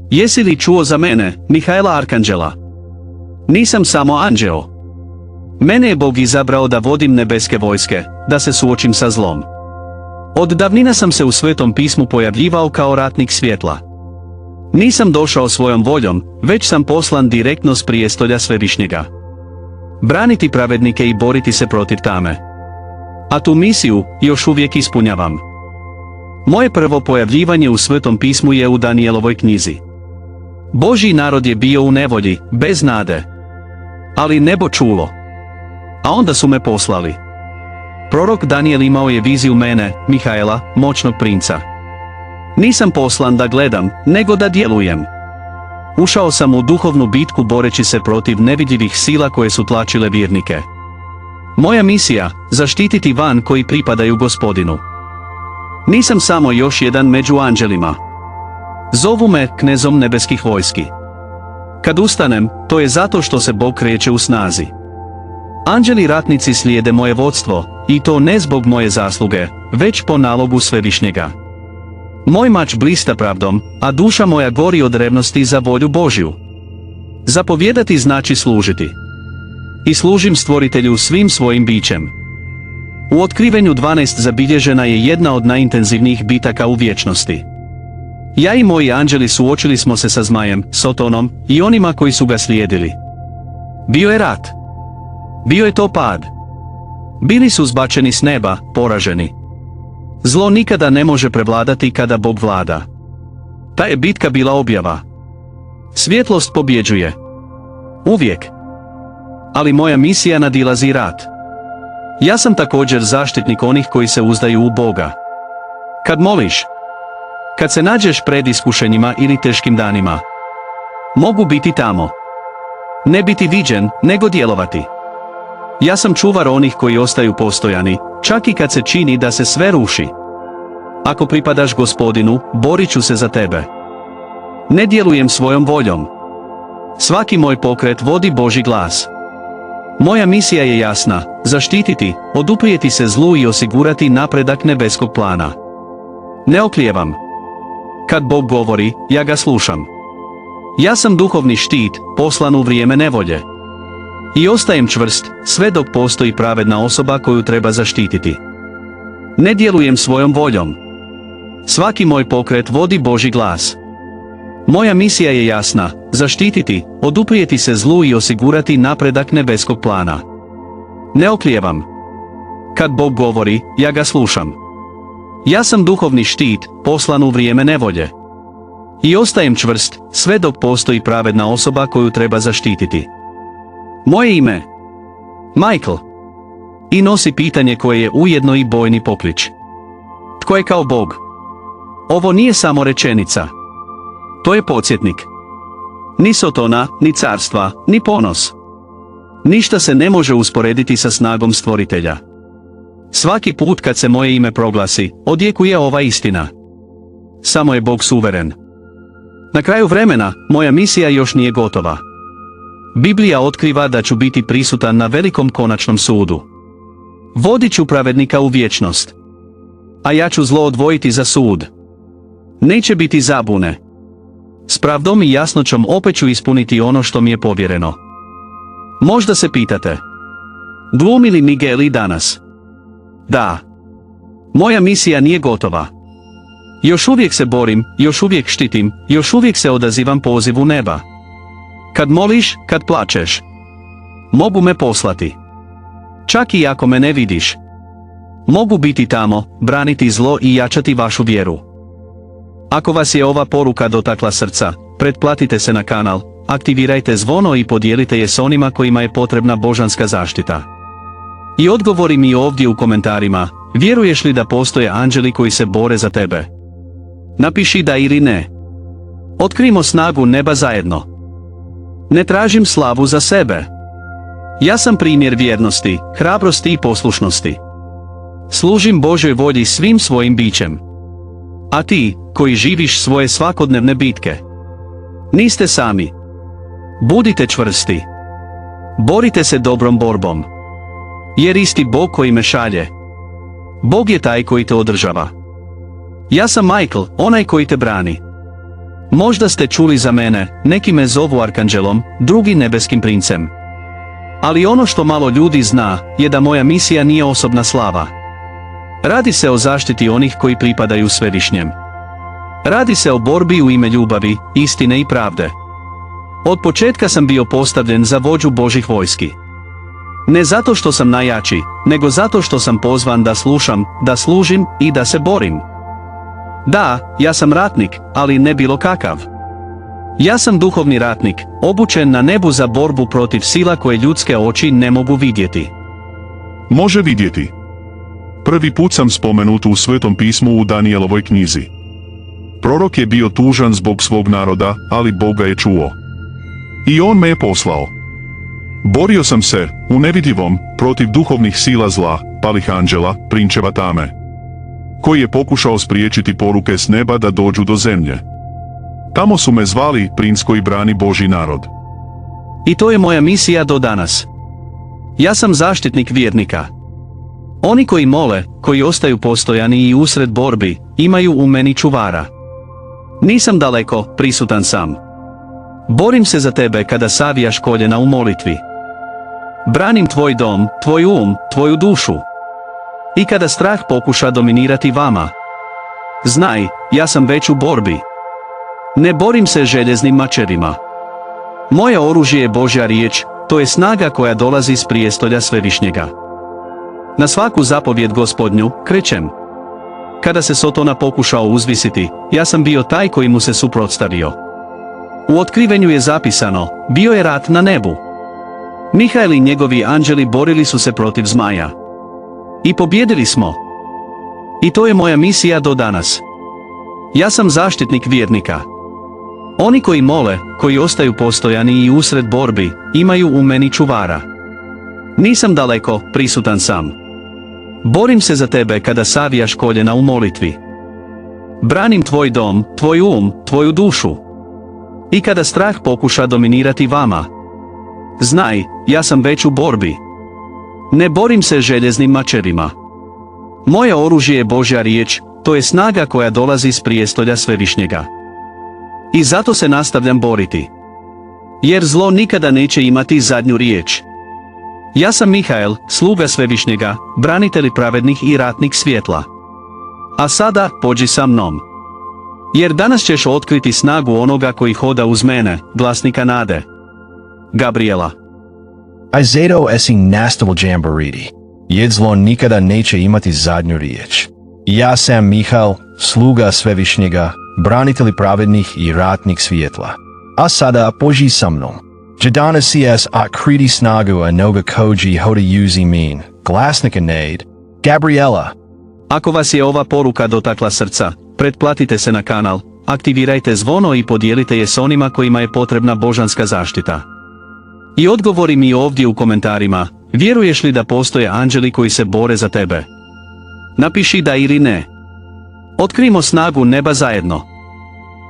Jesi li čuo za mene, Mihaela Arkanđela? Nisam samo anđeo. Mene je Bog izabrao da vodim nebeske vojske, da se suočim sa zlom. Od davnina sam se u Svetom pismu pojavljivao kao ratnik svjetla. Nisam došao svojom voljom, već sam poslan direktno s prijestolja Svevišnjega. Braniti pravednike i boriti se protiv tame. A tu misiju još uvijek ispunjavam. Moje prvo pojavljivanje u Svetom pismu je u Danijelovoj knjizi. Božji narod je bio u nevolji, bez nade. Ali nebo čulo. A onda su me poslali. Prorok Danijel imao je viziju mene, Mihaela, moćnog princa. Nisam poslan da gledam, nego da djelujem. Ušao sam u duhovnu bitku boreći se protiv nevidljivih sila koje su tlačile vjernike. Moja misija, zaštititi van koji pripadaju Gospodinu. Nisam samo još jedan među anđelima. Zovu me knezom nebeskih vojski. Kad ustanem, to je zato što se Bog kreće u snazi. Anđeli ratnici slijede moje vodstvo, i to ne zbog moje zasluge, već po nalogu Svevišnjega. Moj mač blista pravdom, a duša moja gori od revnosti za volju Božju. Zapovjedati znači služiti. I služim Stvoritelju svim svojim bićem. U Otkrivenju 12 zabilježena je jedna od najintenzivnijih bitaka u vječnosti. Ja i moji anđeli suočili smo se sa zmajem, Sotonom, i onima koji su ga slijedili. Bio je rat. Bio je to pad. Bili su zbačeni s neba, poraženi. Zlo nikada ne može prevladati kada Bog vlada. Ta je bitka bila objava. Svjetlost pobjeđuje. Uvijek. Ali moja misija nadilazi rat. Ja sam također zaštitnik onih koji se uzdaju u Boga. Kad moliš, kad se nađeš pred iskušenjima ili teškim danima, mogu biti tamo. Ne biti viđen, nego djelovati. Ja sam čuvar onih koji ostaju postojani, čak i kad se čini da se sve ruši. Ako pripadaš Gospodinu, borit ću se za tebe. Ne djelujem svojom voljom. Svaki moj pokret vodi Božji glas. Moja misija je jasna, zaštititi, oduprijeti se zlu i osigurati napredak nebeskog plana. Ne oklijevam. Kad Bog govori, ja ga slušam. Ja sam duhovni štit, poslan u vrijeme nevolje. I ostajem čvrst, sve dok postoji pravedna osoba koju treba zaštititi. Ne djelujem svojom voljom. Svaki moj pokret vodi Božji glas. Moja misija je jasna, zaštititi, oduprijeti se zlu i osigurati napredak nebeskog plana. Ne oklijevam. Kad Bog govori, ja ga slušam. Ja sam duhovni štit, poslan u vrijeme nevolje. I ostajem čvrst, sve dok postoji pravedna osoba koju treba zaštititi. Moje ime? Michael. I nosi pitanje koje je ujedno i bojni poklič. Tko je kao Bog? Ovo nije samo rečenica. To je podsjetnik. Ni Sotona, ni carstva, ni ponos. Ništa se ne može usporediti sa snagom Stvoritelja. Svaki put kad se moje ime proglasi, odjekuje ova istina. Samo je Bog suveren. Na kraju vremena, moja misija još nije gotova. Biblija otkriva da ću biti prisutan na velikom konačnom sudu. Vodit ću pravednika u vječnost. A ja ću zlo odvojiti za sud. Neće biti zabune. S pravdom i jasnoćom opet ću ispuniti ono što mi je povjereno. Možda se pitate, glumi li Miguel i danas? Da. Moja misija nije gotova. Još uvijek se borim, još uvijek štitim, još uvijek se odazivam pozivu neba. Kad moliš, kad plačeš, mogu me poslati. Čak i ako me ne vidiš, mogu biti tamo, braniti zlo i jačati vašu vjeru. Ako vas je ova poruka dotakla srca, pretplatite se na kanal, aktivirajte zvono i podijelite je s onima kojima je potrebna božanska zaštita. I odgovori mi ovdje u komentarima, vjeruješ li da postoje anđeli koji se bore za tebe? Napiši da ili ne. Otkrijmo snagu neba zajedno. Ne tražim slavu za sebe. Ja sam primjer vjernosti, hrabrosti i poslušnosti. Služim Božoj volji svim svojim bićem. A ti, koji živiš svoje svakodnevne bitke, niste sami. Budite čvrsti. Borite se dobrom borbom. Jer isti Bog koji me šalje, Bog je taj koji te održava. Ja sam Michael, onaj koji te brani. Možda ste čuli za mene, neki me zovu arkanđelom, drugi nebeskim princem. Ali ono što malo ljudi zna, je da moja misija nije osobna slava. Radi se o zaštiti onih koji pripadaju Svevišnjem. Radi se o borbi u ime ljubavi, istine i pravde. Od početka sam bio postavljen za vođu Božih vojski. Ne zato što sam najjači, nego zato što sam pozvan da slušam, da služim i da se borim. Da, ja sam ratnik, ali ne bilo kakav. Ja sam duhovni ratnik, obučen na nebu za borbu protiv sila koje ljudske oči ne mogu vidjeti. Može vidjeti. Prvi put sam spomenut u Svetom pismu u Danijelovoj knjizi. Prorok je bio tužan zbog svog naroda, ali Bog ga je čuo. I on me je poslao. Borio sam se, u nevidljivom, protiv duhovnih sila zla, palih anđela, prinčeva tame, koji je pokušao spriječiti poruke s neba da dođu do zemlje. Tamo su me zvali princ koji brani Božji narod. I to je moja misija do danas. Ja sam zaštitnik vjernika. Oni koji mole, koji ostaju postojani i usred borbi, imaju u meni čuvara. Nisam daleko, prisutan sam. Borim se za tebe kada savijaš koljena u molitvi. Branim tvoj dom, tvoj tvoju dušu. I kada strah pokuša dominirati vama. Znaj, ja sam već u borbi. Ne borim se željeznim mačevima. Moje oružje je Božja riječ, to je snaga koja dolazi s prijestolja Svevišnjega. Na svaku zapovjed Gospodnju krećem. Kada se Sotona pokušao uzvisiti, ja sam bio taj koji mu se suprotstavio. U otkrivenju je zapisano, bio je rat na nebu. Mihael i njegovi anđeli borili su se protiv zmaja. I pobjedili smo. I to je moja misija do danas. Ja sam zaštitnik vjernika. Oni koji mole, koji ostaju postojani i usred borbi, imaju u meni čuvara. Nisam daleko, prisutan sam. Borim se za tebe kada savijaš koljena u molitvi. Branim tvoj dom, tvoj tvoju dušu. I kada strah pokuša dominirati vama. Znaj, ja sam već u borbi. Ne borim se željeznim mačevima. Moje oružje je Božja riječ, to je snaga koja dolazi s prijestolja Svevišnjega. I zato se nastavljam boriti. Jer zlo nikada neće imati zadnju riječ. Ja sam Mihael, sluga Svevišnjega, branitelj pravednih i ratnik svjetla. A sada, pođi sa mnom. Jer danas ćeš otkriti snagu onoga koji hoda uz mene, glasnika nade. Gabriela. Zato esi nastavil jamboriti. Jer zlo nikada neće imati zadnju riječ. Ja sam Mihael, sluga Svevišnjega, branitelj pravednih i ratnik svjetla. A sada pođi sa mnom. Danas si otkriti snagu onoga koji hoda uz mene, glasnika nade. Gabriela. Ako vas je ova poruka dotakla srca, pretplatite se na kanal, aktivirajte zvono i podijelite je s onima kojima je potrebna božanska zaštita. I odgovori mi ovdje u komentarima, vjeruješ li da postoje anđeli koji se bore za tebe? Napiši da ili ne. Otkrijmo snagu neba zajedno.